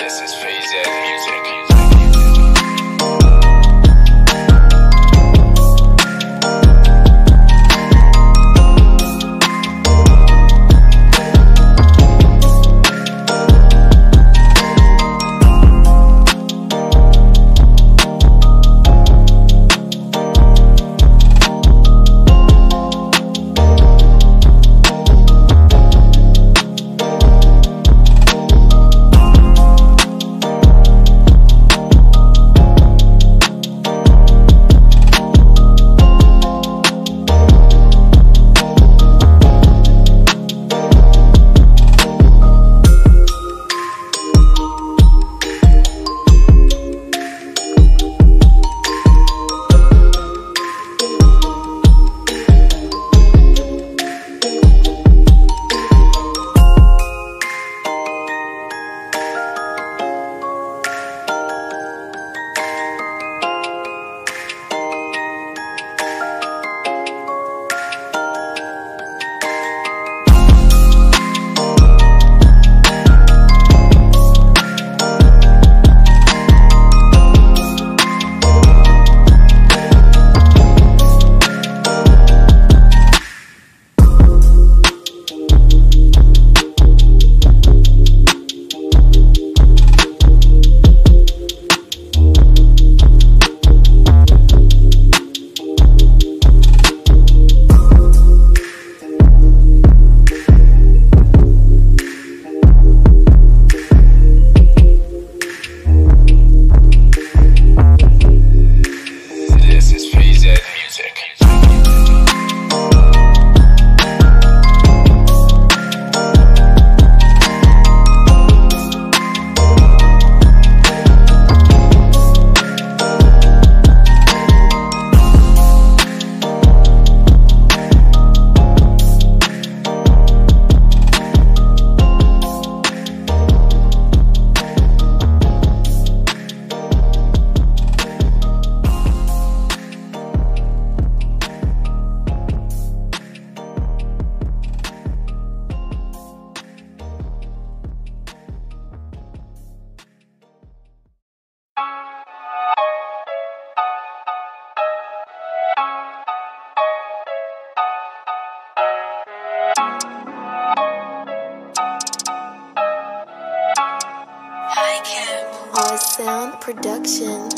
This is Phase Music. Our sound production.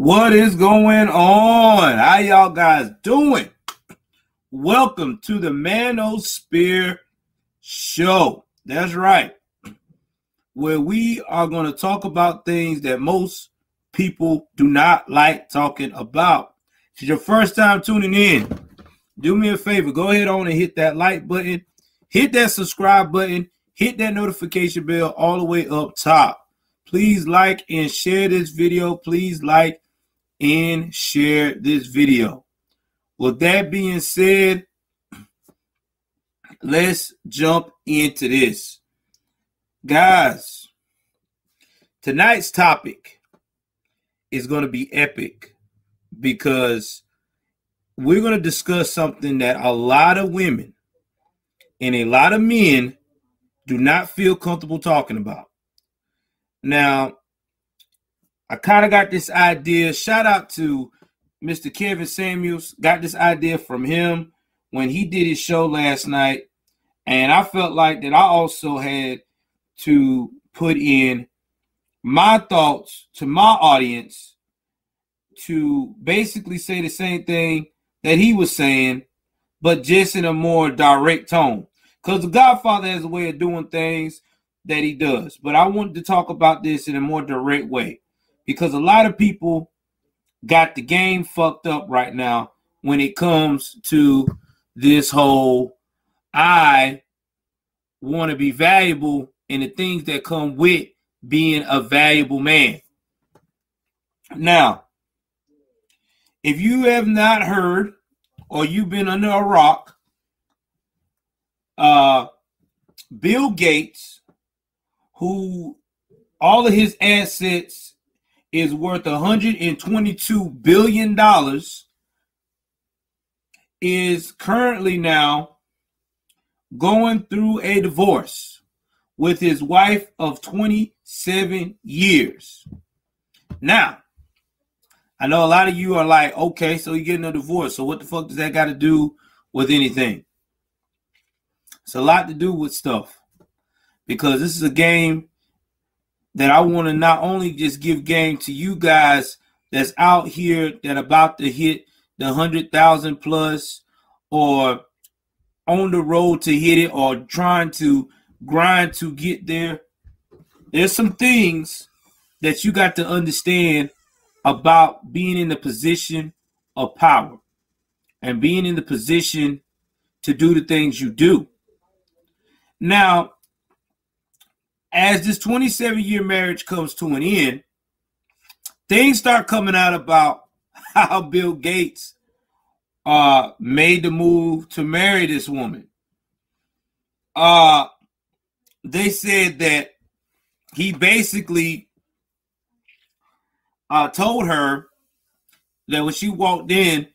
What is going on? How y'all guys doing? Welcome to the Manosphere show. That's right. Where we are going to talk about things that most people do not like talking about. If it's your first time tuning in, do me a favor. Go ahead on and hit that like button. Hit that subscribe button. Hit that notification bell all the way up top. Please like and share this video. Please like and share this video. With that being said, let's jump into this. Guys, tonight's topic is going to be epic because we're going to discuss something that a lot of women and a lot of men do not feel comfortable talking about. Now, I kind of got this idea. Shout out to Mr. Kevin Samuels. Got this idea from him when he did his show last night. And I felt like that I also had to put in my thoughts to my audience to basically say the same thing that he was saying, but just in a more direct tone. Because the Godfather has a way of doing things that he does. But I wanted to talk about this in a more direct way. Because a lot of people got the game fucked up right now when it comes to this whole I want to be valuable and the things that come with being a valuable man. Now, if you have not heard or you've been under a rock, Bill Gates, who all of his assets is worth $122 billion, is currently now going through a divorce with his wife of 27 years. Now, I know a lot of you are like, okay, so you're getting a divorce. So what the fuck does that got to do with anything? It's a lot to do with stuff. Because this is a game that I want to not only just give game to you guys that's out here that about to hit the 100,000 plus or on the road to hit it or trying to grind to get there. There's some things that you got to understand about being in the position of power and being in the position to do the things you do. Now, as this 27-year marriage comes to an end, things start coming out about how Bill Gates made the move to marry this woman. They said that he basically told her that when she walked in,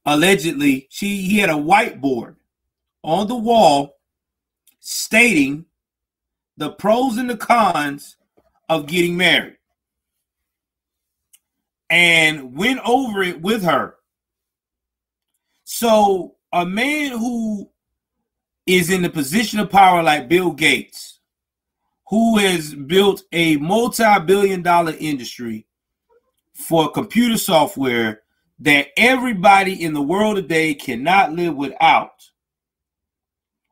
allegedly, he had a whiteboard on the wall stating the pros and the cons of getting married and went over it with her. So a man who is in the position of power like Bill Gates, who has built a multi-billion-dollar industry for computer software that everybody in the world today cannot live without,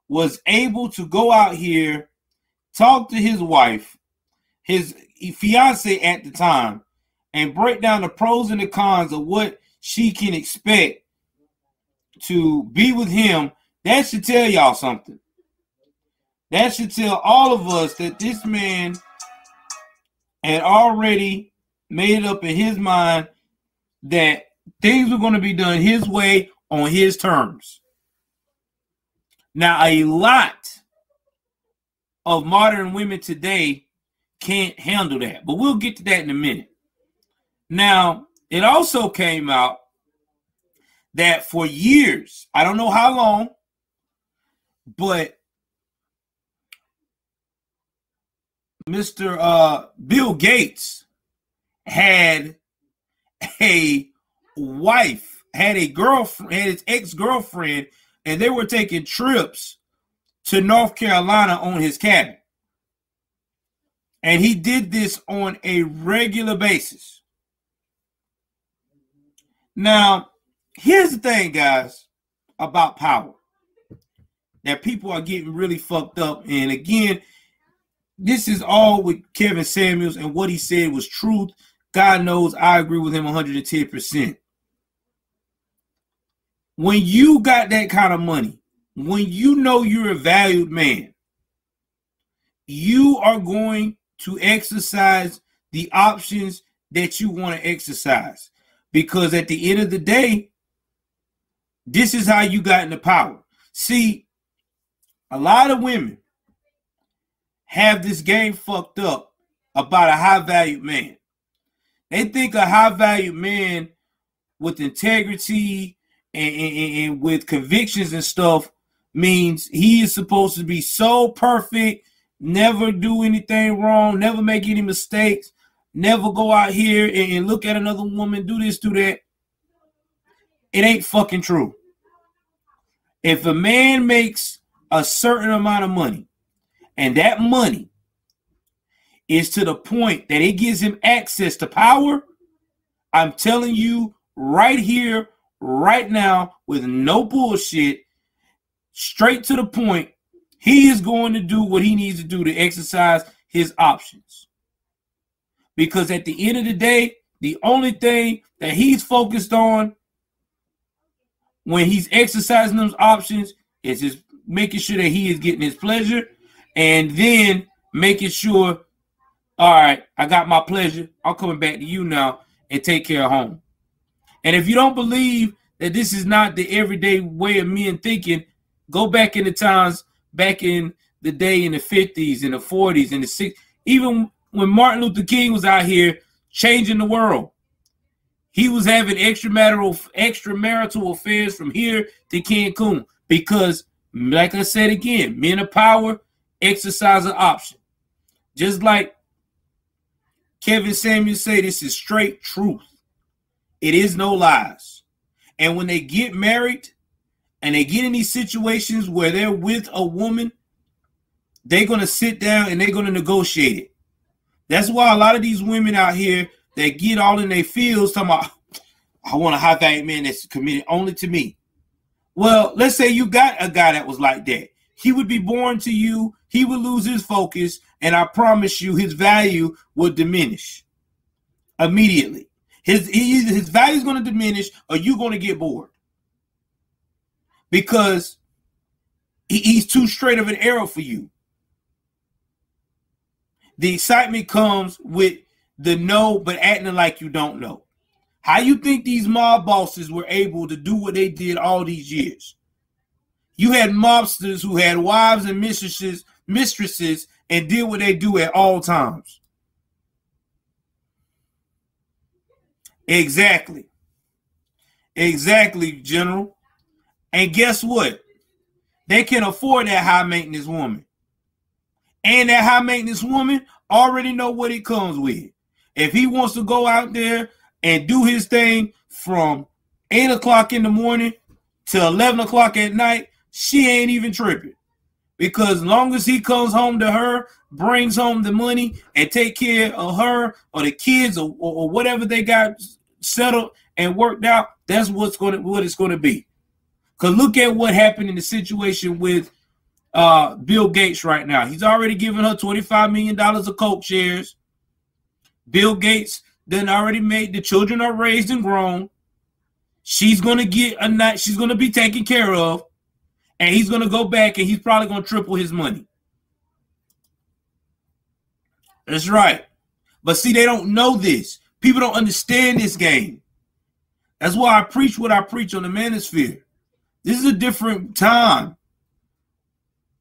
was able to go out here, talk to his wife, his fiance at the time, and break down the pros and the cons of what she can expect to be with him. That should tell y'all something. That should tell all of us that this man had already made up in his mind that things were going to be done his way on his terms. Now, a lot of modern women today can't handle that, but we'll get to that in a minute. Now, it also came out that for years, I don't know how long, but Mr. Bill Gates had a wife, had a girlfriend, had his ex-girlfriend, and they were taking trips to North Carolina on his cabin. And he did this on a regular basis. Now, here's the thing, guys, about power that people are getting really fucked up. And again, this is all with Kevin Samuels, and what he said was truth. God knows I agree with him 110%. When you got that kind of money, when you know you're a valued man, you are going to exercise the options that you want to exercise. Because at the end of the day, this is how you got into power. See, a lot of women have this game fucked up about a high-valued man. They think a high-valued man with integrity and with convictions and stuff means he is supposed to be so perfect, never do anything wrong, never make any mistakes, never go out here and look at another woman, do this, do that. It ain't fucking true. If a man makes a certain amount of money, and that money is to the point that it gives him access to power, I'm telling you right here, right now, with no bullshit, straight to the point, he is going to do what he needs to do to exercise his options. Because at the end of the day, the only thing that he's focused on when he's exercising those options is just making sure that he is getting his pleasure, and then making sure, all right, I got my pleasure, I'm coming back to you now and take care of home. And if you don't believe that this is not the everyday way of men thinking, go back in the times, back in the day in the 50s and the 40s and the 60s, even when Martin Luther King was out here changing the world. He was having extramarital affairs from here to Cancun because, like I said again, men of power exercise an option. Just like Kevin Samuels say, this is straight truth. It is no lies. And when they get married and they get in these situations where they're with a woman, they're going to sit down and they're going to negotiate it. That's why a lot of these women out here that get all in their feels talking about, I want a high-value man that's committed only to me. Well, let's say you got a guy that was like that. He would be born to you. He would lose his focus, and I promise you his value would diminish immediately. His value is going to diminish, or you're going to get bored because he's too straight of an arrow for you. The excitement comes with the know, but acting like you don't know. How you think these mob bosses were able to do what they did all these years? You had mobsters who had wives and mistresses and did what they do at all times. Exactly. Exactly, General. And guess what? They can afford that high maintenance woman. And that high maintenance woman already know what it comes with. If he wants to go out there and do his thing from 8 o'clock in the morning to 11 o'clock at night, she ain't even tripping. Because as long as he comes home to her, brings home the money, and take care of her or the kids or whatever they got settled and worked out, that's what it's going to be. Because look at what happened in the situation with Bill Gates right now. He's already given her $25 million of Coke shares. Bill Gates then already made the children are raised and grown. She's going to get a night. She's going to be taken care of. And he's going to go back and he's probably going to triple his money. That's right. But see, they don't know this. People don't understand this game. That's why I preach what I preach on the Manosphere. This is a different time.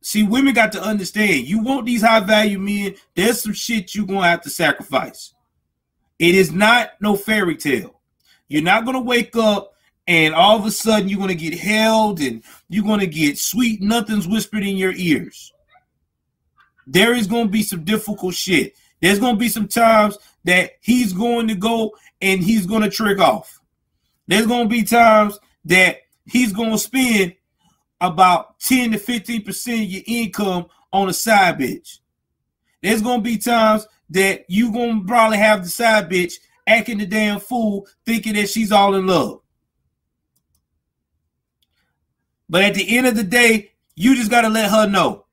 See, women got to understand. You want these high-value men, there's some shit you're going to have to sacrifice. It is not no fairy tale. You're not going to wake up and all of a sudden you're going to get held and you're going to get sweet nothings whispered in your ears. There is going to be some difficult shit. There's going to be some times that he's going to go and he's going to trick off. There's going to be times that he's going to spend about 10 to 15% of your income on a side bitch. There's going to be times that you're going to probably have the side bitch acting the damn fool thinking that she's all in love. But at the end of the day, you just got to let her know.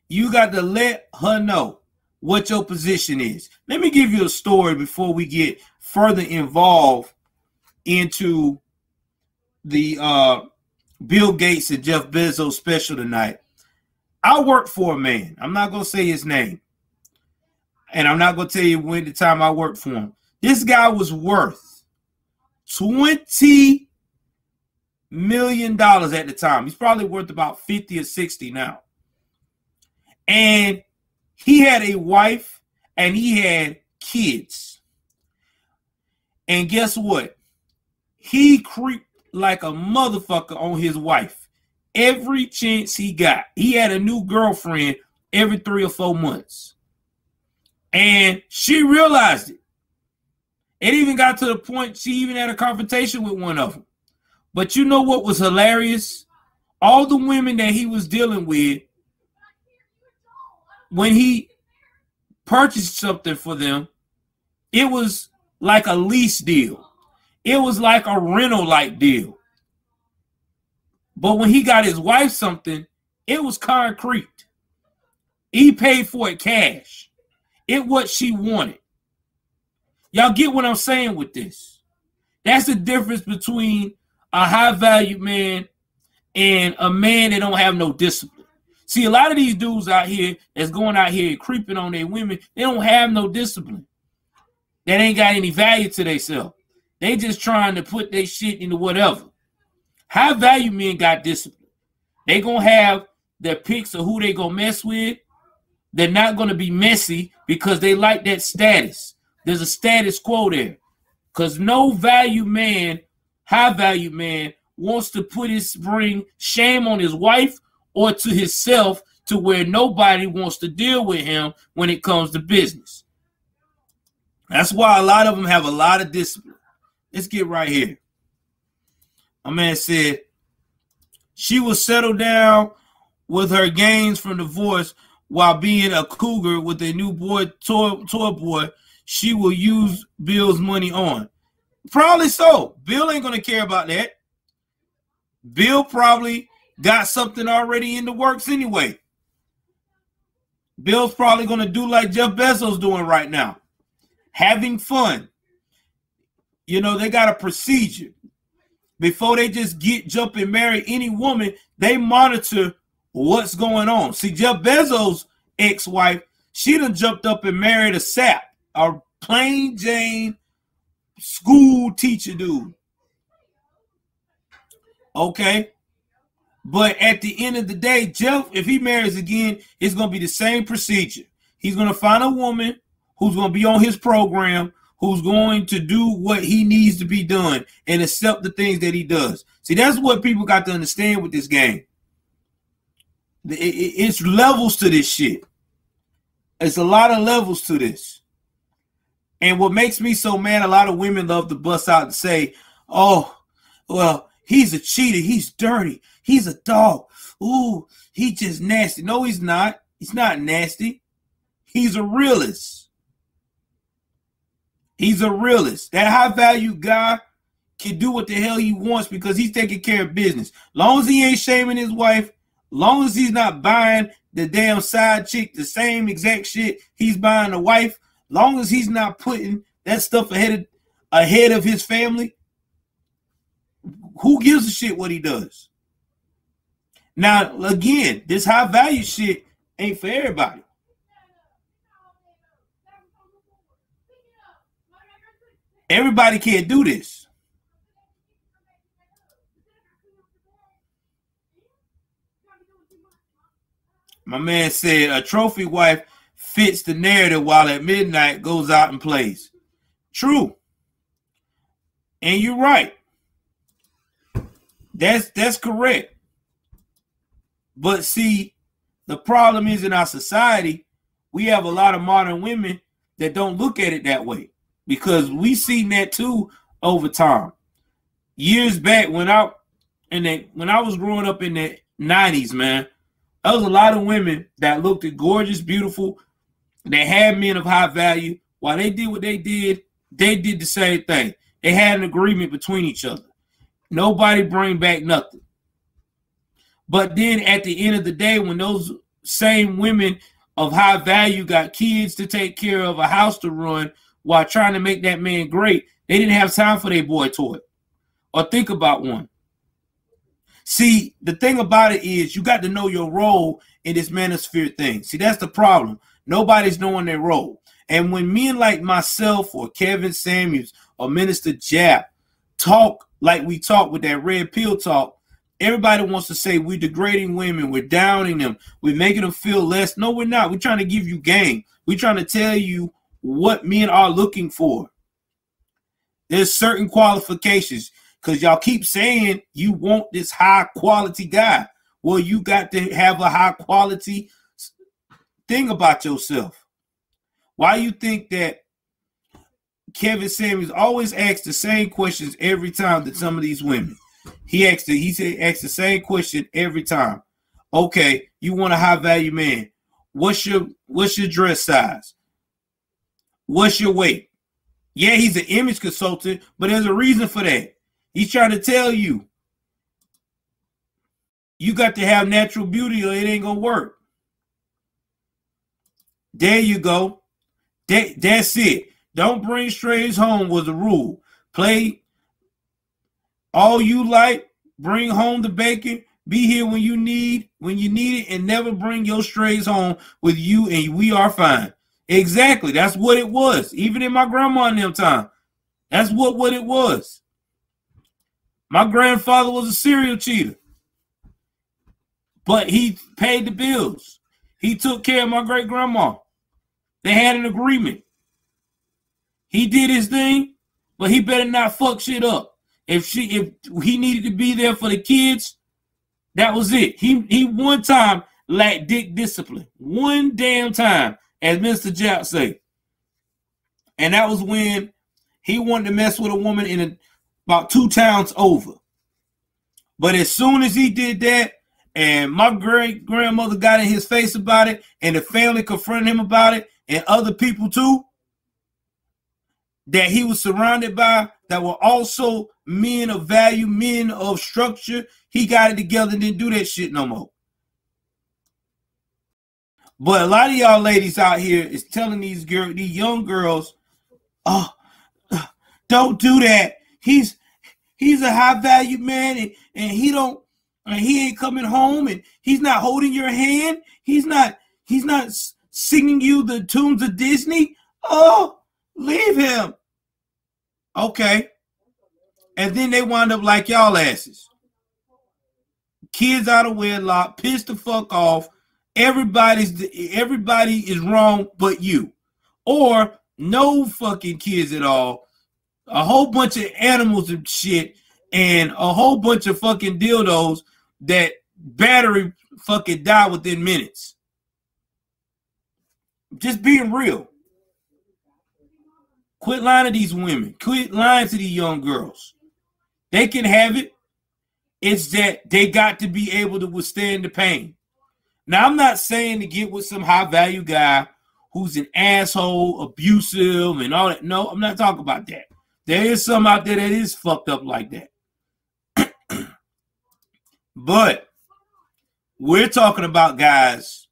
You got to let her know what your position is. Let me give you a story before we get further involved into the Bill Gates and Jeff Bezos special tonight. I worked for a man. I'm not going to say his name. And I'm not going to tell you when the time I worked for him. This guy was worth $20 million at the time. He's probably worth about 50 or 60 now. And he had a wife and he had kids. And guess what? He creeped like a motherfucker on his wife every chance he got. He had a new girlfriend every 3 or 4 months. And she realized it. It even got to the point she even had a confrontation with one of them. But you know what was hilarious? All the women that he was dealing with, when he purchased something for them, it was like a lease deal. It was like a rental-like deal. But when he got his wife something, it was concrete. He paid for it cash. It what she wanted. Y'all get what I'm saying with this? That's the difference between a high-value man and a man that don't have no discipline. See, a lot of these dudes out here that's going out here and creeping on their women, they don't have no discipline. That ain't got any value to themselves. They just trying to put their shit into whatever. High-value men got discipline. They going to have their picks of who they going to mess with. They're not going to be messy because they like that status. There's a status quo there. Because no value man, high-value man, wants to bring shame on his wife or to himself to where nobody wants to deal with him when it comes to business. That's why a lot of them have a lot of discipline. Let's get right here. My man said, she will settle down with her gains from divorce while being a cougar with a new boy, toy boy she will use Bill's money on. Probably so. Bill ain't going to care about that. Bill probably got something already in the works anyway. Bill's probably going to do like Jeff Bezos doing right now. Having fun. You know, they got a procedure. Before they just jump and marry any woman, they monitor what's going on. See, Jeff Bezos' ex-wife, she done jumped up and married a sap, a plain Jane school teacher dude. Okay? But at the end of the day, Jeff, if he marries again, it's going to be the same procedure. He's going to find a woman who's going to be on his program, who's going to do what he needs to be done and accept the things that he does. See, that's what people got to understand with this game. It's levels to this shit. It's a lot of levels to this. And what makes me so mad, a lot of women love to bust out and say, oh, well, he's a cheater. He's dirty. He's a dog. Ooh, he's just nasty. No, he's not. He's not nasty. He's a realist. He's a realist. That high-value guy can do what the hell he wants because he's taking care of business. Long as he ain't shaming his wife, long as he's not buying the damn side chick the same exact shit he's buying the wife, long as he's not putting that stuff ahead of his family, who gives a shit what he does? Now, again, this high-value shit ain't for everybody. Everybody can't do this. My man said a trophy wife fits the narrative while at midnight goes out and plays. True. And you're right. That's correct. But see, the problem is in our society, we have a lot of modern women that don't look at it that way. Because we seen that too over time. Years back when I was growing up in the 90s, man, there was a lot of women that looked gorgeous, beautiful, that had men of high value. While they did what they did the same thing. They had an agreement between each other. Nobody bring back nothing. But then at the end of the day, when those same women of high value got kids to take care of, a house to run, while trying to make that man great, they didn't have time for their boy toy or think about one. See, the thing about it is you got to know your role in this manosphere thing. See, that's the problem. Nobody's knowing their role. And when men like myself or Kevin Samuels or Minister Jesup talk like we talk with that red pill talk, everybody wants to say we're degrading women, we're downing them, we're making them feel less. No, we're not. We're trying to give you game. We're trying to tell you what men are looking for. There's certain qualifications because y'all keep saying you want this high quality guy. Well, you got to have a high quality thing about yourself. Why you think that Kevin Samuels always asks the same questions every time to some of these women? He asks the same question every time. Okay, you want a high value man. What's your dress size? What's your weight? Yeah, he's an image consultant, but there's a reason for that. He's trying to tell you, you got to have natural beauty or it ain't gonna work. There you go. That's it. Don't bring strays home was the rule. Play all you like, bring home the bacon, be here when you need it, and never bring your strays home with you, and we are fine. Exactly. That's what it was. Even in my grandma in them time. That's what it was. My grandfather was a serial cheater. But he paid the bills. He took care of my great grandma. They had an agreement. He did his thing, but he better not fuck shit up. If he needed to be there for the kids, that was it. He one time lacked dick discipline. One damn time, as Mr. Jesup say. And that was when he wanted to mess with a woman about 2 towns over. But as soon as he did that, and my great grandmother got in his face about it, and the family confronted him about it, and other people too, that he was surrounded by that were also men of value, men of structure, he got it together and didn't do that shit no more. But a lot of y'all ladies out here is telling these young girls, oh, don't do that. He's a high value man, and he ain't coming home, and he's not holding your hand. He's not singing you the tunes of Disney. Oh, leave him. Okay. And then they wind up like y'all asses. Kids out of wedlock, pissed the fuck off. Everybody is wrong but you. Or no fucking kids at all. A whole bunch of animals and shit, and a whole bunch of fucking dildos that battery fucking die within minutes. Just being real. Quit lying to these women. Quit lying to these young girls. They can have it. It's that they got to be able to withstand the pain. Now, I'm not saying to get with some high-value guy who's an asshole, abusive, and all that. No, I'm not talking about that. There is some out there that is fucked up like that. But we're talking about guys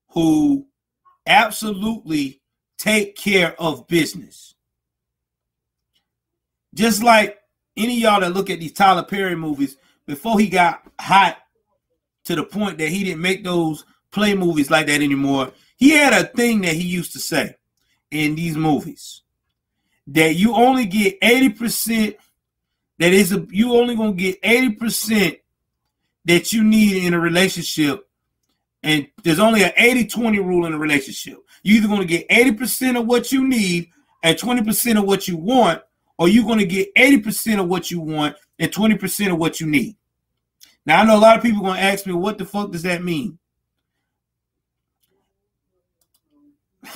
who absolutely take care of business. Just like any of y'all that look at these Tyler Perry movies, before he got hot to the point that he didn't make those play movies like that anymore, he had a thing that he used to say in these movies, that you only get 80%, you only gonna get 80% that you need in a relationship, and there's only an 80-20 rule in a relationship. You're either gonna get 80% of what you need and 20% of what you want, or you're gonna get 80% of what you want and 20% of what you need. Now, I know a lot of people are gonna ask me, what the fuck does that mean?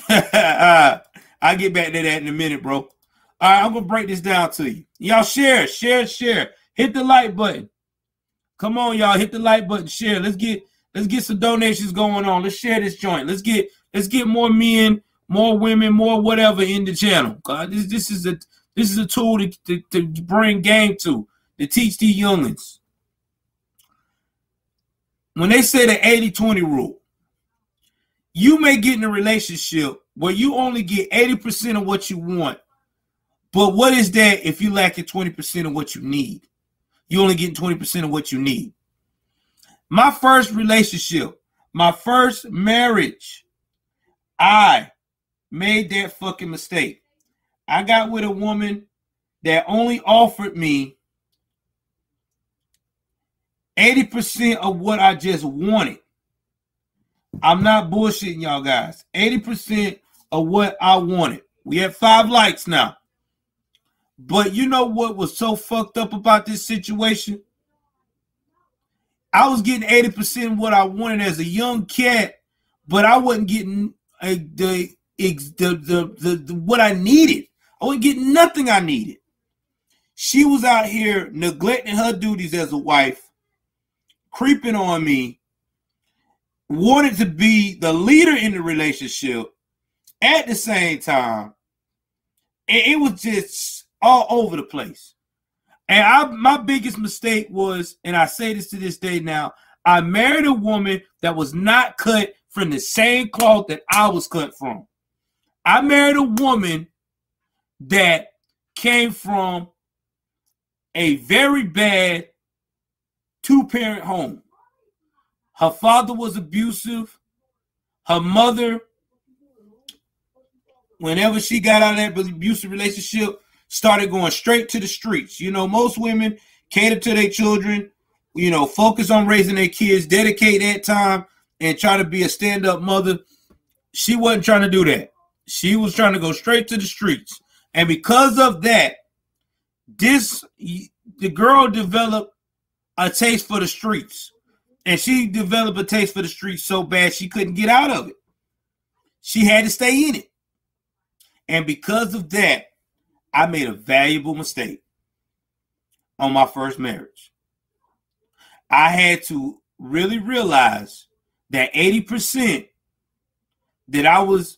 I'll get back to that in a minute, bro. All right, I'm gonna break this down to you. Y'all share. Hit the like button. Come on, y'all, hit the like button, share. Let's get some donations going on. Let's share this joint. Let's get more men, more women, more whatever in the channel. This is a tool to bring game to. to teach these youngins. When they say the 80-20 rule, you may get in a relationship where you only get 80% of what you want. But what is that if you lack 20% of what you need? You only getting 20% of what you need. My first relationship, my first marriage, I made that fucking mistake. I got with a woman that only offered me 80% of what I just wanted. I'm not bullshitting y'all guys. 80% of what I wanted. We have 5 likes now. But you know what was so fucked up about this situation? I was getting 80% of what I wanted as a young cat, but I wasn't getting the what I needed. I wasn't getting nothing I needed. She was out here neglecting her duties as a wife, creeping on me, wanted to be the leader in the relationship at the same time. And it was just all over the place. And my biggest mistake was, and I say this to this day now, I married a woman that was not cut from the same cloth that I was cut from. I married a woman that came from a very bad 2-parent home. Her father was abusive. Her mother, whenever she got out of that abusive relationship, started going straight to the streets. You know, most women cater to their children, you know, focus on raising their kids, dedicate that time, and try to be a stand-up mother. She wasn't trying to do that. She was trying to go straight to the streets. And because of that, the girl developed a taste for the streets. And she developed a taste for the streets so bad she couldn't get out of it. She had to stay in it. And because of that, I made a valuable mistake on my first marriage. I had to really realize that 80% that I was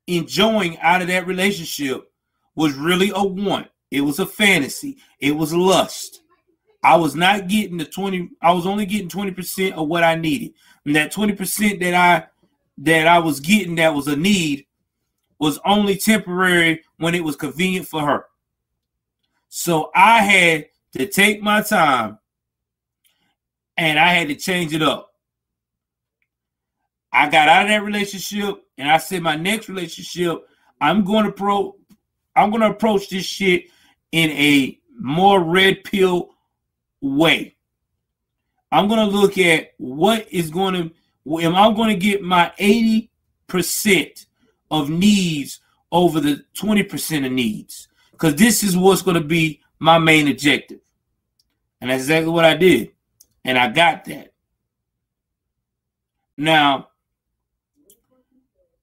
enjoying out of that relationship was really a want. It was a fantasy. It was lust. I was not getting the 20. I was only getting 20% of what I needed. And that 20% that I was getting that was a need was only temporary when it was convenient for her. So I had to take my time and I had to change it up. I got out of that relationship and I said my next relationship, I'm going to approach this shit in a more red pill way. I'm going to look at am I going to get my 80% of needs over the 20% of needs? Because this is what's going to be my main objective. And that's exactly what I did. And I got that. Now,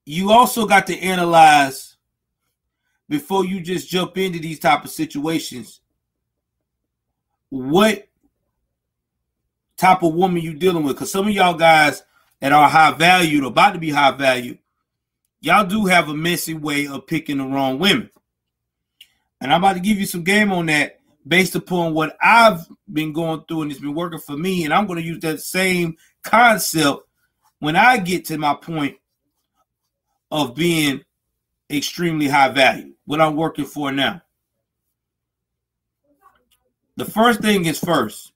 you also got to analyze before you just jump into these type of situations, what type of woman you dealing with. Because some of y'all guys that are high valued, about to be high valued, y'all do have a messy way of picking the wrong women. And I'm about to give you some game on that based upon what I've been going through and it's been working for me. And I'm going to use that same concept when I get to my point of being extremely high value, what I'm working for now. The first thing is first,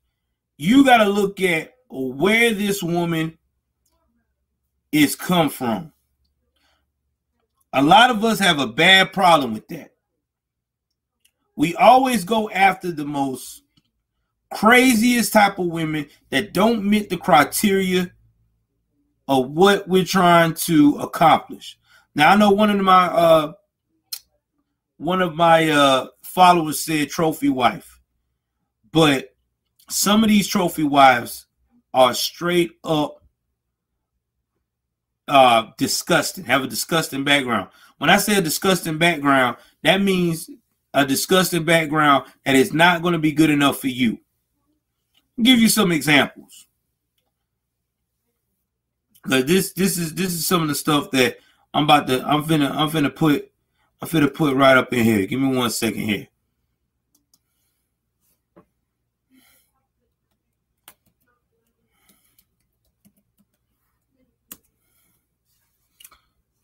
you got to look at where this woman is come from. A lot of us have a bad problem with that. We always go after the most craziest type of women that don't meet the criteria of what we're trying to accomplish. Now, I know one of my followers said trophy wife, but some of these trophy wives are straight up disgusting, have a disgusting background. When I say a disgusting background, that means a disgusting background that is not going to be good enough for you. I'll give you some examples. Like this is some of the stuff that I'm finna put right up in here. Give me 1 second here.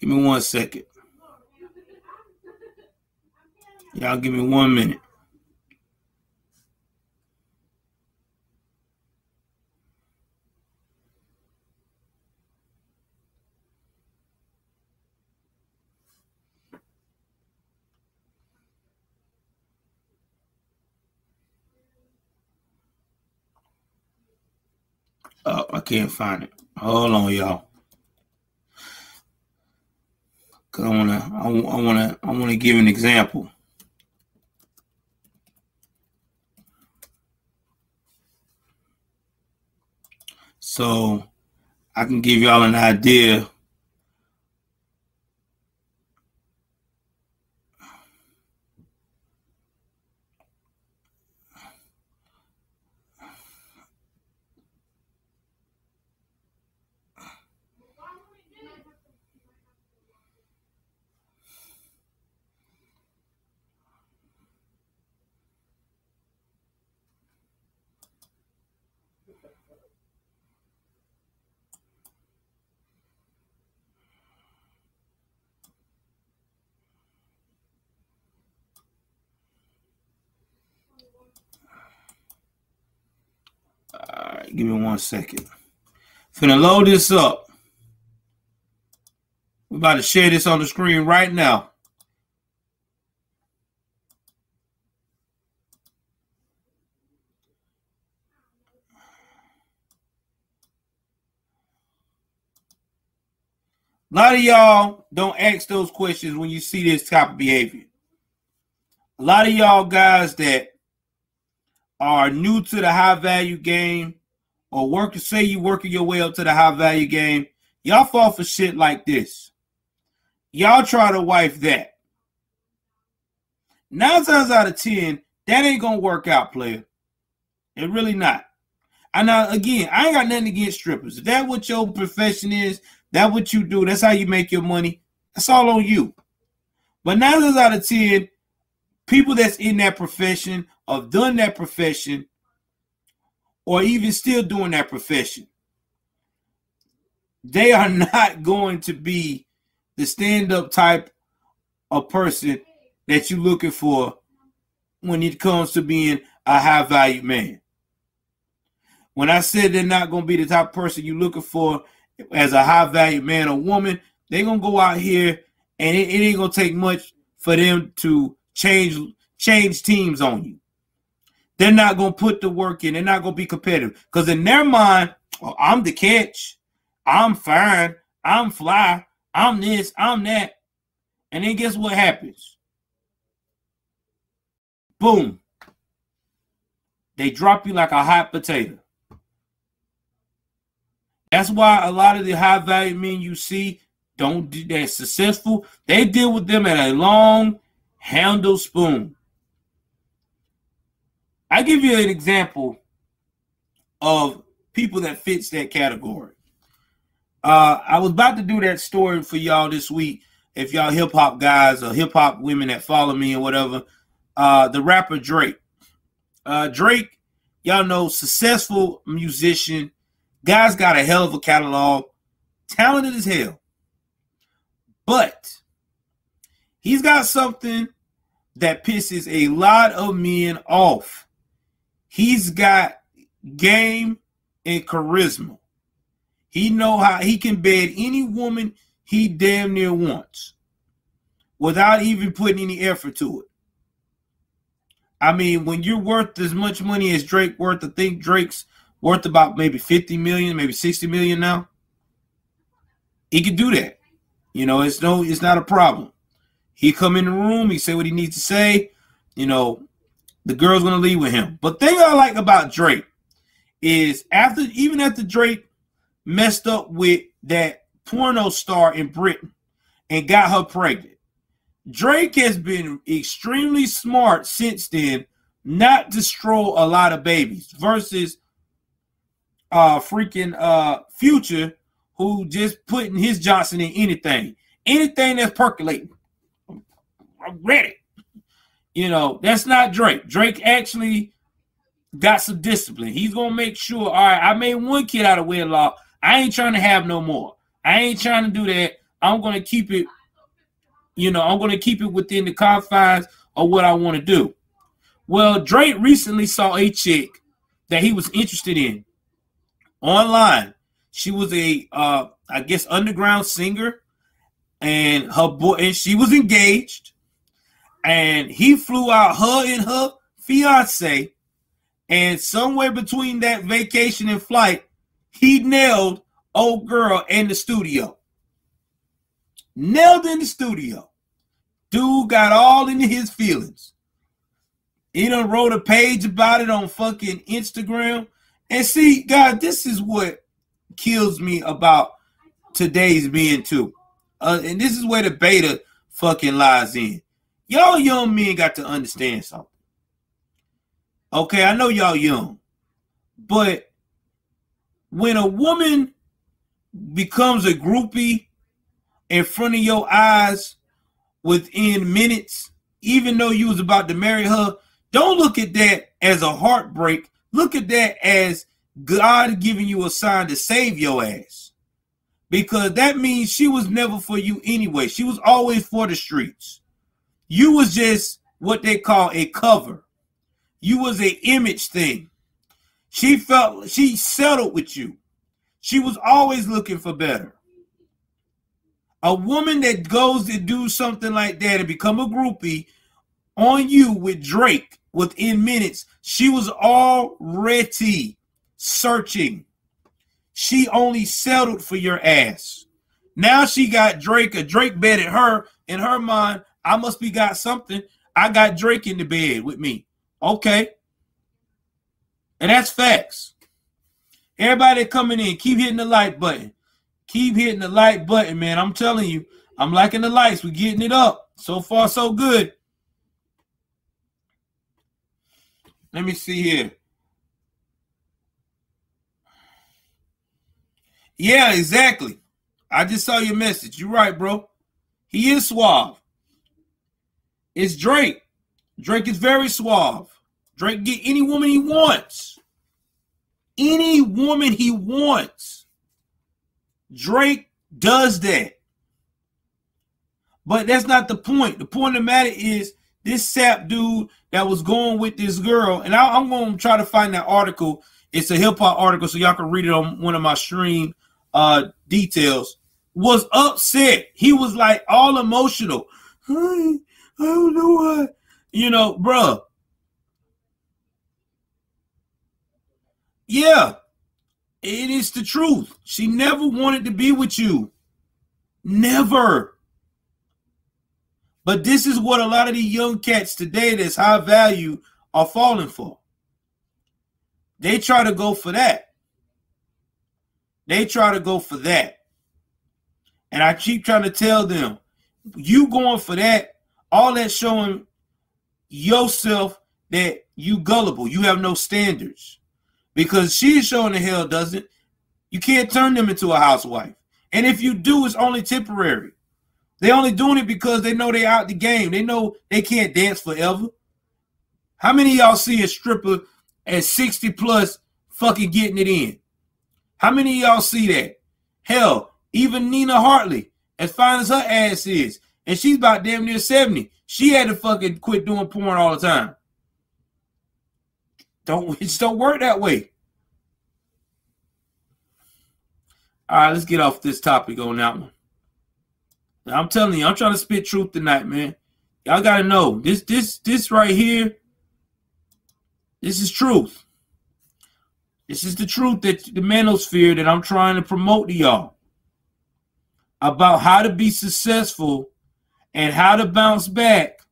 Give me 1 second. Y'all give me 1 minute. Oh, I can't find it. Hold on, y'all. Cause I wanna give an example. So I can give y'all an idea. All right, give me 1 second. Finna load this up. We're about to share this on the screen right now. A lot of y'all don't ask those questions when you see this type of behavior. A lot of y'all guys that are new to the high value game or say you working your way up to the high value game, y'all fall for shit like this. Y'all try to wife that. 9 times out of 10, that ain't gonna work out, player. It really not. And now again, I ain't got nothing against strippers. If that's what your profession is, that's what you do, that's how you make your money, that's all on you. But 9 times out of 10, people that's in that profession or done that profession or even still doing that profession, they are not going to be the stand-up type of person that you're looking for when it comes to being a high-value man. When I said they're not going to be the type of person you're looking for as a high-value man or woman, they're going to go out here and it ain't going to take much for them to change teams on you. They're not going to put the work in. They're not going to be competitive. Because in their mind, oh, I'm the catch. I'm fine. I'm fly. I'm this. I'm that. And then guess what happens? Boom. They drop you like a hot potato. That's why a lot of the high value men you see they're successful. They deal with them at a long handle spoon. I give you an example of people that fits that category. I was about to do that story for y'all this week. If y'all hip hop guys or hip hop women that follow me or whatever, the rapper Drake. Drake, y'all know, successful musician. Guy's got a hell of a catalog. Talented as hell. But he's got something that pisses a lot of men off. He's got game and charisma. He know how he can bed any woman he damn near wants without even putting any effort to it. I mean, when you're worth as much money as Drake worth, I think Drake's worth about maybe 50 million, maybe 60 million now. He can do that. You know, it's not a problem. He come in the room, he say what he needs to say. You know, the girl's gonna leave with him. But the thing I like about Drake is after Drake messed up with that porno star in Britain and got her pregnant, Drake has been extremely smart since then not to stroll a lot of babies versus Future, who just putting his Johnson in anything that's percolating. I'm ready. You know, that's not Drake. Drake actually got some discipline. He's gonna make sure, all right, I made one kid out of wedlock. I ain't trying to have no more. I ain't trying to do that. I'm going to keep it, I'm going to keep it within the confines of what I want to do. Well, Drake recently saw a chick that he was interested in online. She was a, I guess, underground singer, and she was engaged, and he flew out her and her fiance, and somewhere between that vacation and flight, he nailed old girl in the studio. Nailed in the studio. Dude got all into his feelings. He done wrote a page about it on fucking Instagram. And see, God, this is what kills me about today's men too. And this is where the beta fucking lies in. Y'all young men got to understand something. Okay, I know y'all young. But when a woman becomes a groupie in front of your eyes within minutes, even though you was about to marry her, don't look at that as a heartbreak. Look at that as God giving you a sign to save your ass. Because that means she was never for you anyway. She was always for the streets. You was just what they call a cover. You was an image thing. She settled with you. She was always looking for better. A woman that goes to do something like that and become a groupie on you with Drake within minutes, she was already searching. She only settled for your ass. Now she got Drake, or Drake betted her. In her mind, I must be got something. I got Drake in the bed with me. Okay. And that's facts. Everybody coming in, keep hitting the like button. Keep hitting the like button, man. I'm telling you, I'm liking the likes. We're getting it up. So far, so good. Let me see here. Yeah, exactly. I just saw your message. You're right, bro. He is suave. It's Drake. Drake is very suave. Drake get any woman he wants. Any woman he wants. Drake does that. But that's not the point. The point of the matter is this sap dude that was going with this girl, and I'm going to try to find that article. It's a hip-hop article, so y'all can read it on one of my stream details, was upset. He was like all emotional. I don't know why. Bruh. Yeah, it is the truth. She never wanted to be with you. Never. But this is what a lot of these young cats today that's high value are falling for. They try to go for that. They try to go for that. And I keep trying to tell them, you going for that, all that showing yourself that you gullible. You have no standards. Because she's showing the hell doesn't. You can't turn them into a housewife. And if you do, it's only temporary. They only doing it because they know they out the game. They know they can't dance forever. How many of y'all see a stripper at 60 plus fucking getting it in? How many of y'all see that? Hell, even Nina Hartley, as fine as her ass is, and she's about damn near 70, she had to fucking quit doing porn all the time. It just don't work that way. All right, let's get off this topic on that one. I'm telling you, I'm trying to spit truth tonight, man. Y'all gotta know this right here. This is truth. This is the truth that the manosphere that I'm trying to promote to y'all about how to be successful and how to bounce back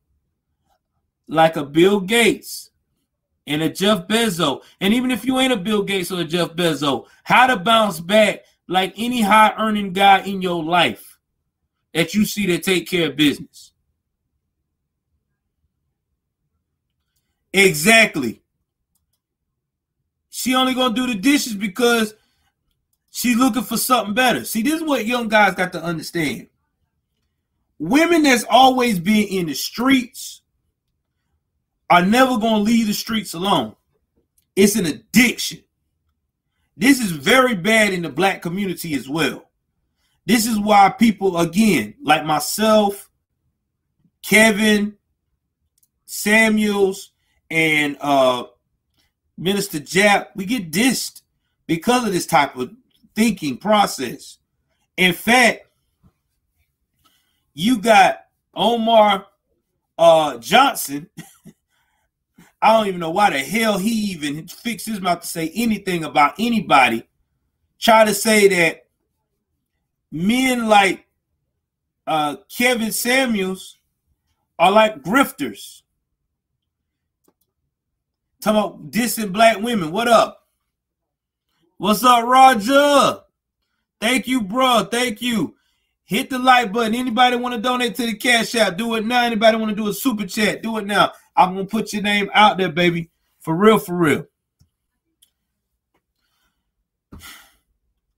like a Bill Gates and a Jeff Bezos. And even if you ain't a Bill Gates or a Jeff Bezos, how to bounce back like any high earning guy in your life that you see that take care of business. Exactly. She only gonna do the dishes because she's looking for something better. See, this is what young guys got to understand. Women that's always been in the streets are never gonna leave the streets alone. It's an addiction. This is very bad in the black community as well. This is why people, again, like myself, Kevin, Samuels, and Minister Jap, we get dissed because of this type of thinking process. In fact, you got Omar Johnson. I don't even know why the hell he even fixed his mouth to say anything about anybody. Try to say that men like Kevin Samuels are like grifters. Talking about dissing black women. What up? What's up, Roger? Thank you, bro. Thank you. Hit the like button. Anybody want to donate to the Cash App? Do it now. Anybody want to do a super chat? Do it now. I'm going to put your name out there, baby. For real, for real.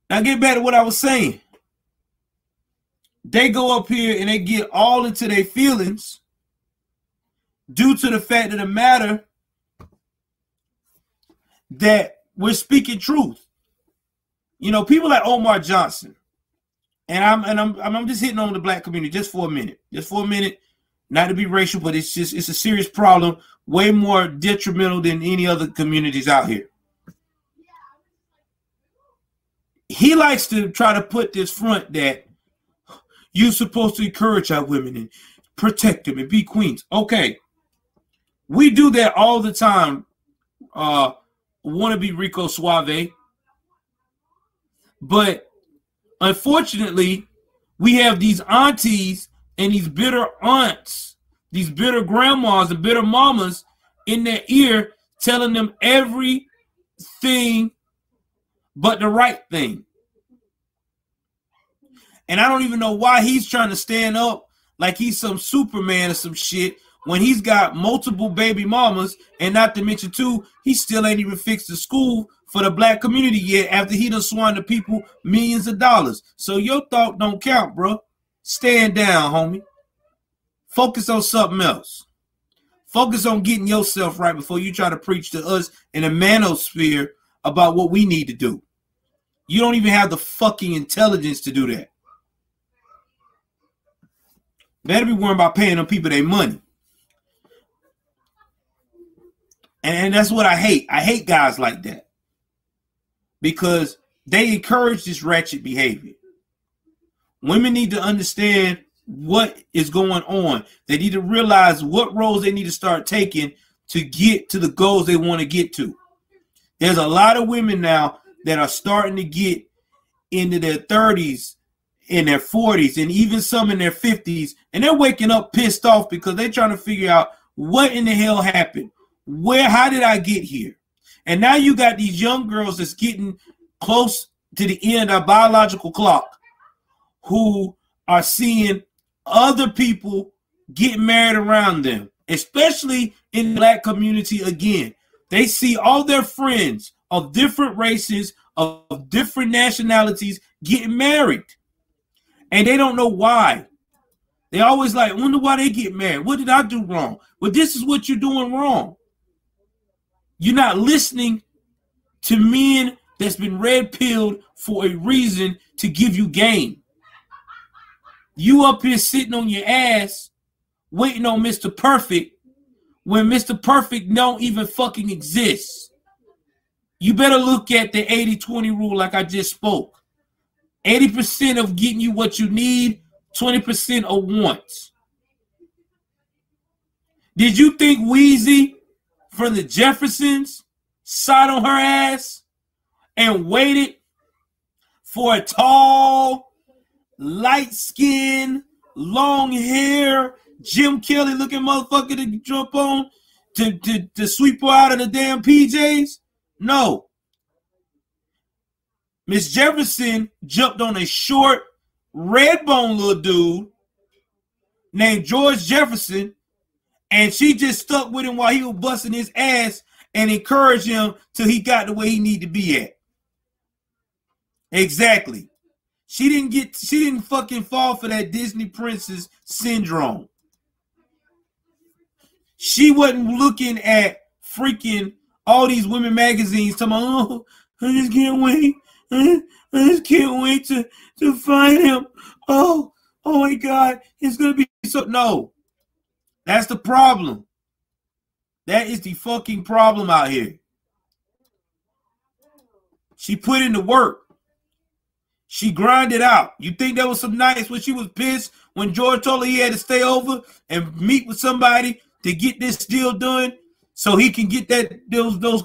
Now get back to what I was saying. They go up here and they get all into their feelings due to the fact of the matter that we're speaking truth. You know, people like Omar Johnson, and I'm just hitting on the black community just for a minute. Just for a minute. Not to be racial, but it's a serious problem, way more detrimental than any other communities out here. He likes to try to put this front that you're supposed to encourage our women and protect them and be queens. Okay. We do that all the time. Wannabe Rico Suave. But unfortunately, we have these aunties and these bitter aunts, these bitter grandmas and bitter mamas in their ear telling them everything but the right thing. And I don't even know why he's trying to stand up like he's some Superman or some shit when he's got multiple baby mamas, and not to mention too, he still ain't even fixed the school for the black community yet after he done swung the people millions of dollars. So your thought don't count, bro. Stand down, homie. Focus on something else. Focus on getting yourself right before you try to preach to us in a manosphere about what we need to do. You don't even have the fucking intelligence to do that. Better be worrying about paying them people their money. And that's what I hate. I hate guys like that. Because they encourage this ratchet behavior. Women need to understand what is going on. They need to realize what roles they need to start taking to get to the goals they want to get to. There's a lot of women now that are starting to get into their 30s, in their 40s, and even some in their 50s, and they're waking up pissed off because they're trying to figure out what in the hell happened. How did I get here? And now you got these young girls that's getting close to the end of biological clock who are seeing other people get married around them, especially in the black community again. They see all their friends of different races, of different nationalities getting married. And they don't know why. They always like, wonder why they get married. What did I do wrong? Well, this is what you're doing wrong. You're not listening to men that's been red-pilled for a reason to give you game. You up here sitting on your ass waiting on Mr. Perfect when Mr. Perfect don't even fucking exist. You better look at the 80-20 rule like I just spoke. 80% of getting you what you need, 20% of wants. Did you think Weezy from the Jeffersons sat on her ass and waited for a tall, light-skinned, long hair, Jim Kelly looking motherfucker to jump on to sweep her out of the damn PJs? No. Miss Jefferson jumped on a short, red-boned little dude named George Jefferson, and she just stuck with him while he was busting his ass and encouraged him till he got to where he needed to be at. Exactly. She didn't fucking fall for that Disney princess syndrome. She wasn't looking at freaking all these women magazines talking about, oh, I just can't wait I just can't wait to find him. Oh my God, it's gonna be so. No, that's the problem. That is the fucking problem out here. She put in the work. She grinded out. You think that was some nights when she was pissed when George told her he had to stay over and meet with somebody to get this deal done so he can get those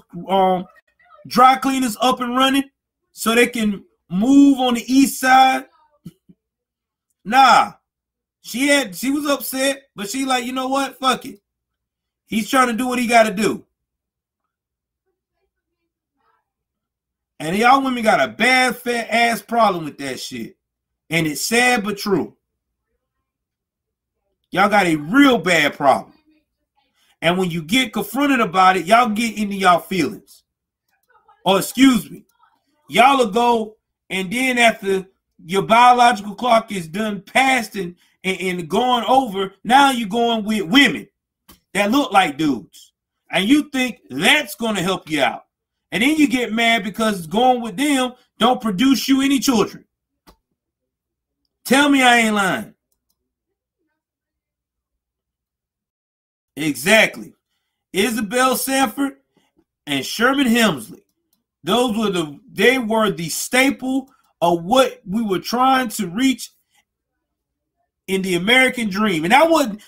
dry cleaners up and running so they can move on the east side? Nah. She was upset, but she like, you know what? Fuck it. He's trying to do what he got to do. And y'all women got a bad, fat ass problem with that shit. And it's sad but true. Y'all got a real bad problem. And when you get confronted about it, y'all get into y'all feelings. Or excuse me, y'all will go, and then after your biological clock is done past and going over, now you're going with women that look like dudes. And you think that's going to help you out. And then you get mad because going with them don't produce you any children. Tell me I ain't lying. Exactly. Isabel Sanford and Sherman Hemsley. They were the staple of what we were trying to reach in the American dream. And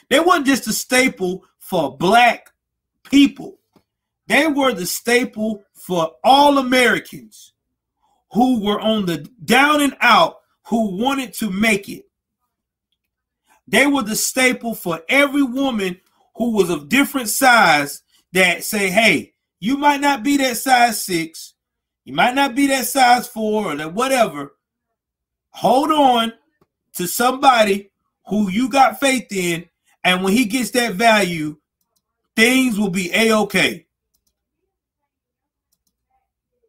they weren't just a staple for black people. They were the staple for all Americans who were on the down and out, who wanted to make it. They were the staple for every woman who was of different size that say, hey, you might not be that size 6, you might not be that size 4 or that whatever. Hold on to somebody who you got faith in, and when he gets that value, things will be A-okay.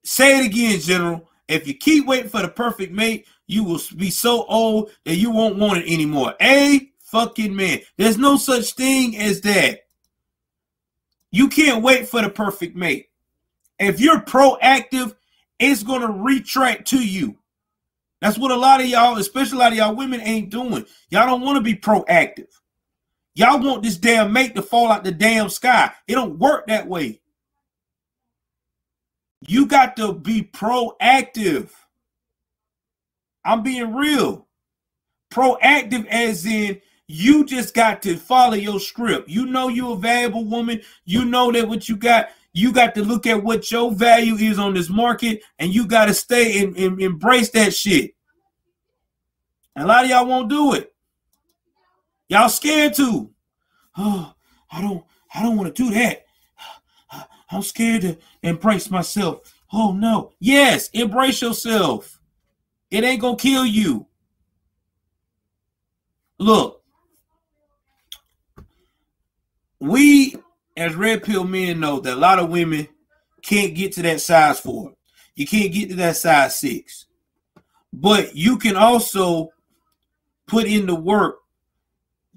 Say it again, General. If you keep waiting for the perfect mate, you will be so old that you won't want it anymore. Fucking man. There's no such thing as that. You can't wait for the perfect mate. If you're proactive, it's going to retract to you. That's what a lot of y'all, especially a lot of y'all women, ain't doing. Y'all don't want to be proactive. Y'all want this damn mate to fall out the damn sky. It don't work that way. You got to be proactive. I'm being real. Proactive as in you just got to follow your script. You know you're a valuable woman. You know that what you got to look at what your value is on this market, and you got to stay and embrace that shit. And a lot of y'all won't do it. Y'all scared to. Oh, I don't want to do that. I'm scared to embrace myself. Oh no. Yes, embrace yourself. It ain't gonna kill you. Look, we as red pill men know that a lot of women can't get to that size 4. You can't get to that size 6. But you can also put in the work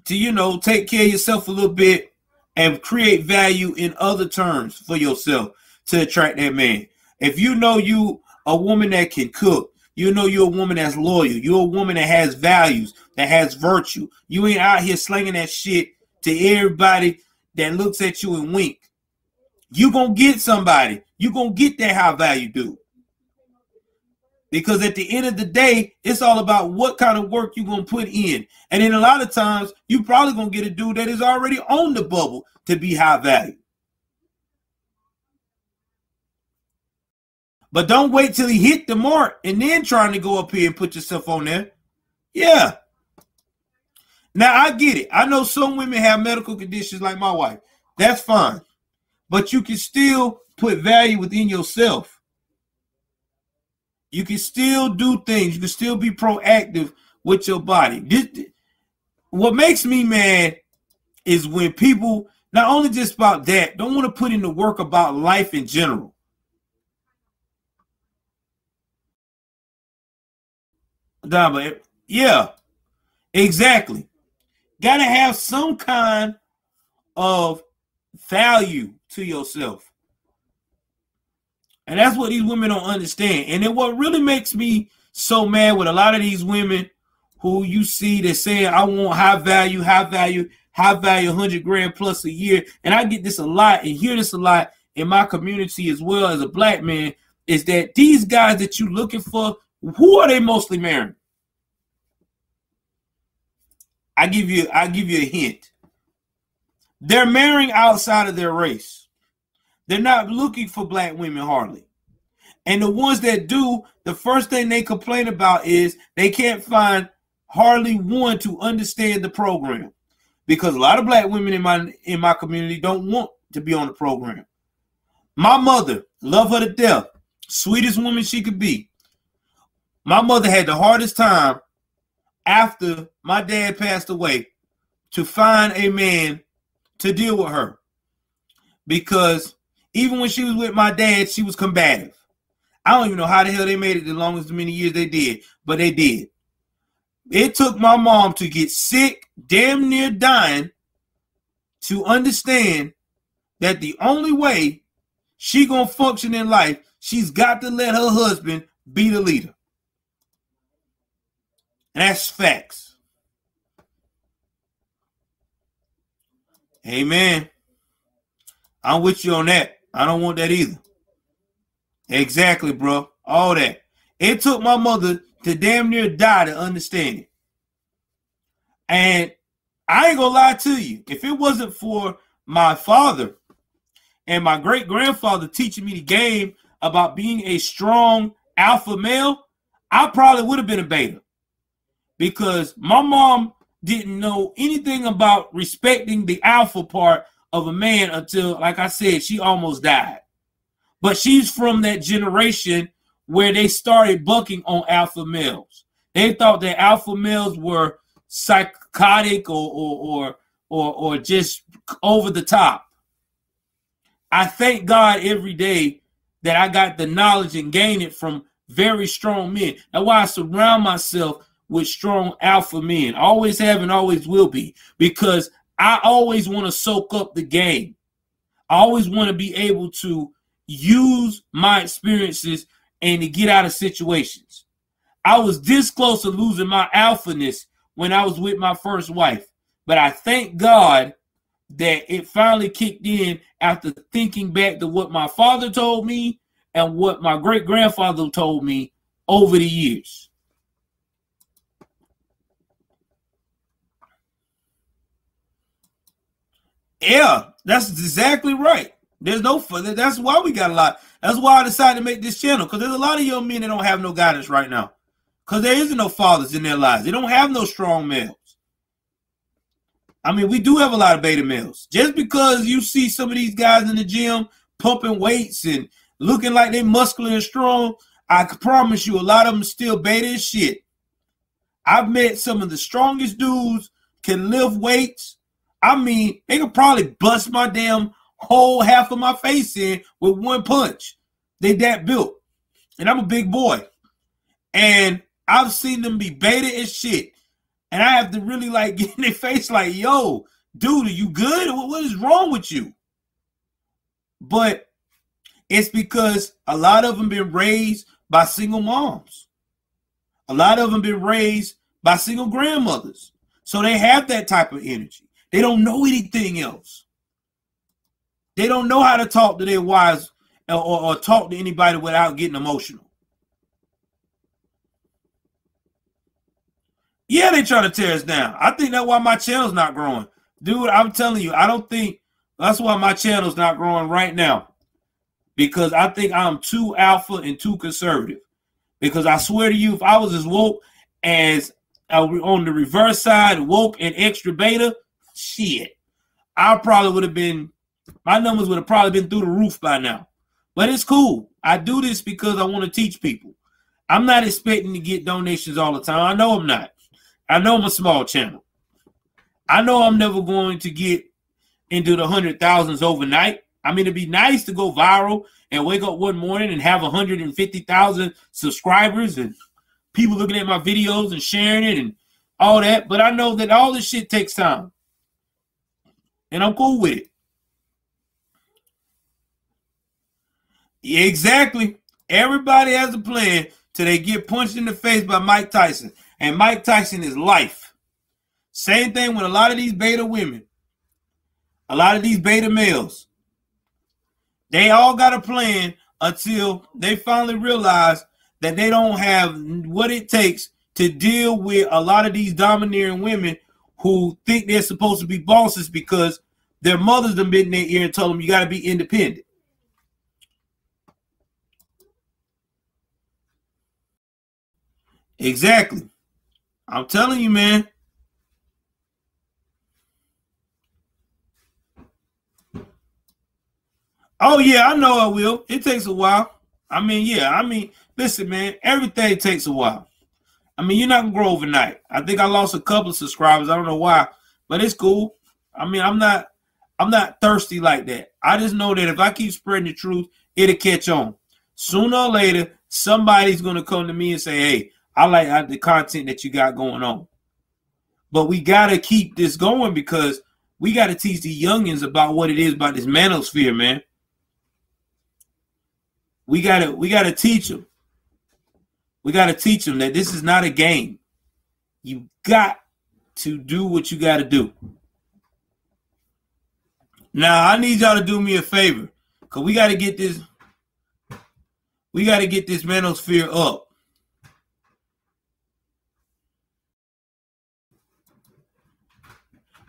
to, take care of yourself a little bit and create value in other terms for yourself to attract that man. If you know you a woman that can cook, you know you're a woman that's loyal, you're a woman that has values, that has virtue. You ain't out here slinging that shit to everybody that looks at you and wink. You gonna get somebody. You gonna get that high value dude. Because at the end of the day, it's all about what kind of work you're going to put in. And then a lot of times, you probably going to get a dude that is already on the bubble to be high value. But don't wait till he hit the mark and then trying to go up here and put yourself on there. Yeah. Now, I get it. I know some women have medical conditions like my wife. That's fine. But you can still put value within yourself. You can still do things. You can still be proactive with your body. What makes me mad is when people, not only just about that, don't want to put in the work about life in general. Yeah, exactly. Got to have some kind of value to yourself. And that's what these women don't understand. And then what really makes me so mad with a lot of these women who you see that say, I want high value, 100 grand plus a year. And I get this a lot and hear this a lot in my community as well as a black man, is that these guys that you looking for, who are they mostly marrying? I give you a hint. They're marrying outside of their race. They're not looking for black women hardly. And the ones that do, the first thing they complain about is they can't find hardly one to understand the program. Because a lot of black women in my community don't want to be on the program. My mother, love her to death, sweetest woman she could be. My mother had the hardest time after my dad passed away to find a man to deal with her. Because even when she was with my dad, she was combative. I don't even know how the hell they made it the longest many years they did, but they did. It took my mom to get sick, damn near dying, to understand that the only way she gonna function in life, she's got to let her husband be the leader. And that's facts. Amen. I'm with you on that. I don't want that either. Exactly, bro. All that. It took my mother to damn near die to understand it. And I ain't gonna lie to you. If it wasn't for my father and my great-grandfather teaching me the game about being a strong alpha male, I probably would have been a beta. Because my mom didn't know anything about respecting the alpha part of a man until, like I said, she almost died. But she's from that generation where they started bucking on alpha males. They thought that alpha males were psychotic or just over the top. I thank God every day that I got the knowledge and gain it from very strong men. That's why I surround myself with strong alpha men. Always have and always will be. Because I always want to soak up the game. I always want to be able to use my experiences and to get out of situations. I was this close to losing my alphaness when I was with my first wife. But I thank God that it finally kicked in after thinking back to what my father told me and what my great-grandfather told me over the years. Yeah, that's exactly right. There's no fun. That's why we got a lot. That's why I decided to make this channel, because there's a lot of young men that don't have no guidance right now. Because there isn't no fathers in their lives. They don't have no strong males. I mean, we do have a lot of beta males. Just because you see some of these guys in the gym pumping weights and looking like they muscular and strong, I can promise you a lot of them still beta as shit. I've met some of the strongest dudes, can lift weights. I mean, they could probably bust my damn whole half of my face in with one punch. They that built. And I'm a big boy. And I've seen them be beta as shit. And I have to really like get in their face like, yo, dude, are you good? What is wrong with you? But it's because a lot of them been raised by single moms. A lot of them been raised by single grandmothers. So they have that type of energy. They don't know anything else. They don't know how to talk to their wives or talk to anybody without getting emotional. Yeah, they try to tear us down. I think that's why my channel's not growing. Dude, I'm telling you, I don't think that's why my channel's not growing right now. Because I think I'm too alpha and too conservative. Because I swear to you, if I was as woke as on the reverse side, woke and extra beta, shit, I probably would have been, my numbers would have probably been through the roof by now. But it's cool. I do this because I want to teach people. I'm not expecting to get donations all the time. I know I'm not. I know I'm a small channel. I know I'm never going to get into the 100,000s overnight. I mean, it'd be nice to go viral and wake up one morning and have 150,000 subscribers and people looking at my videos and sharing it and all that. But I know that all this shit takes time. And I'm cool with it. Exactly. Everybody has a plan till they get punched in the face by Mike Tyson. And Mike Tyson is life. Same thing with a lot of these beta women. A lot of these beta males. They all got a plan until they finally realize that they don't have what it takes to deal with a lot of these domineering women who think they're supposed to be bosses because their mothers done been in their ear and told them you got to be independent. Exactly. I'm telling you, man. Oh, yeah, I know I will. It takes a while. Listen, man, everything takes a while. You're not going to grow overnight. I think I lost a couple of subscribers. I don't know why, but it's cool. I'm not thirsty like that. I just know that if I keep spreading the truth, it'll catch on. Sooner or later, somebody's going to come to me and say, hey, I like the content that you got going on. But we got to keep this going because we got to teach the youngins about what it is about this manosphere, man. We got to teach them. We got to teach them that this is not a game. You got to do what you got to do. Now, I need y'all to do me a favor because we got to get this manosphere up.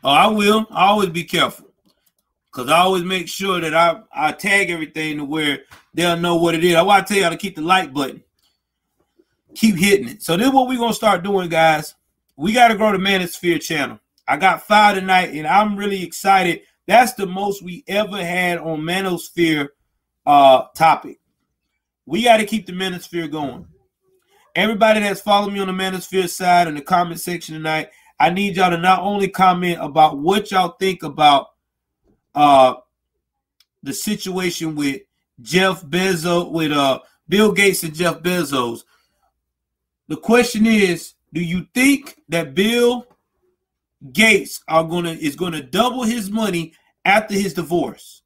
Oh, I will. I always be careful because I always make sure that I tag everything to where they'll know what it is. I want to tell y'all to keep the like button. Keep hitting it. So this is what we're going to start doing, guys. We got to grow the Manosphere channel. I got 5 tonight, and I'm really excited. That's the most we ever had on Manosphere topic. We got to keep the Manosphere going. Everybody that's followed me on the Manosphere side in the comment section tonight, I need y'all to not only comment about what y'all think about the situation with Jeff Bezos, with Bill Gates and Jeff Bezos. The question is, do you think that Bill Gates is gonna double his money after his divorce?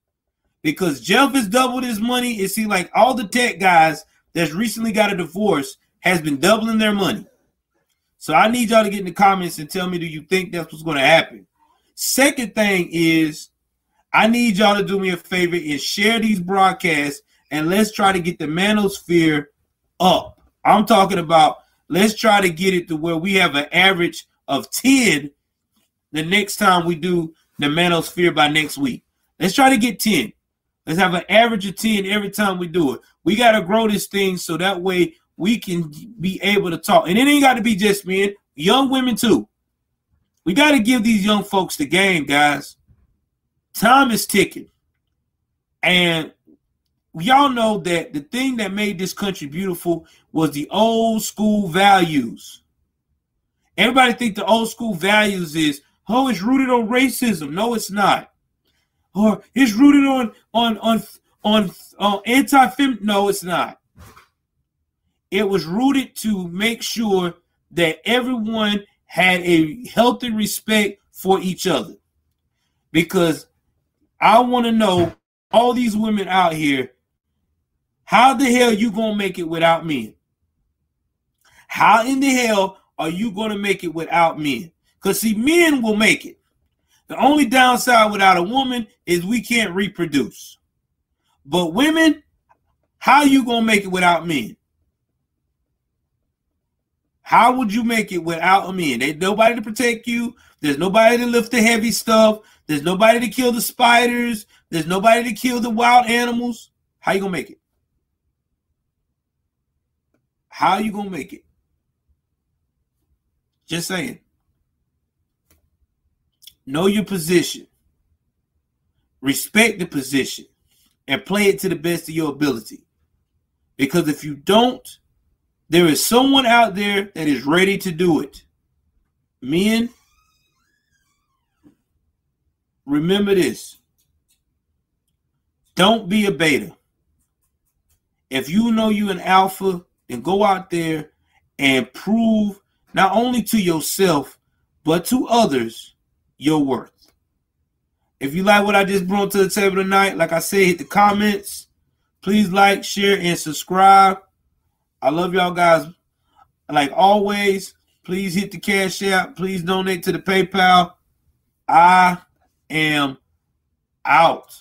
Because Jeff has doubled his money. It seems like all the tech guys that's recently got a divorce has been doubling their money. So I need y'all to get in the comments and tell me, do you think that's what's going to happen? Second thing is, I need y'all to do me a favor and share these broadcasts, and let's try to get the Manosphere up. I'm talking about let's try to get it to where we have an average of 10 the next time we do the Manosphere by next week. Let's try to get 10. Let's have an average of 10 every time we do it. We got to grow this thing so that way we can be able to talk. And it ain't got to be just men, young women too. We got to give these young folks the game, guys. Time is ticking. And y'all know that the thing that made this country beautiful was the old school values. Everybody think the old school values is, oh, it's rooted on racism. No, it's not. Or it's rooted on anti-fem. No, it's not. It was rooted to make sure that everyone had a healthy respect for each other. Because I want to know, all these women out here, how the hell you going to make it without men? How in the hell are you going to make it without men? Because, see, men will make it. The only downside without a woman is we can't reproduce. But women, how you going to make it without men? How would you make it without a man? There's nobody to protect you. There's nobody to lift the heavy stuff. There's nobody to kill the spiders. There's nobody to kill the wild animals. How you going to make it? How you going to make it? Just saying. Know your position. Respect the position. And play it to the best of your ability. Because if you don't, there is someone out there that is ready to do it. Men, remember this. Don't be a beta. If you know you're an alpha, then go out there and prove not only to yourself, but to others your worth. If you like what I just brought to the table tonight, like I said, hit the comments. Please like, share, and subscribe. I love y'all guys. Like always, please hit the Cash App. Please donate to the PayPal. I am out.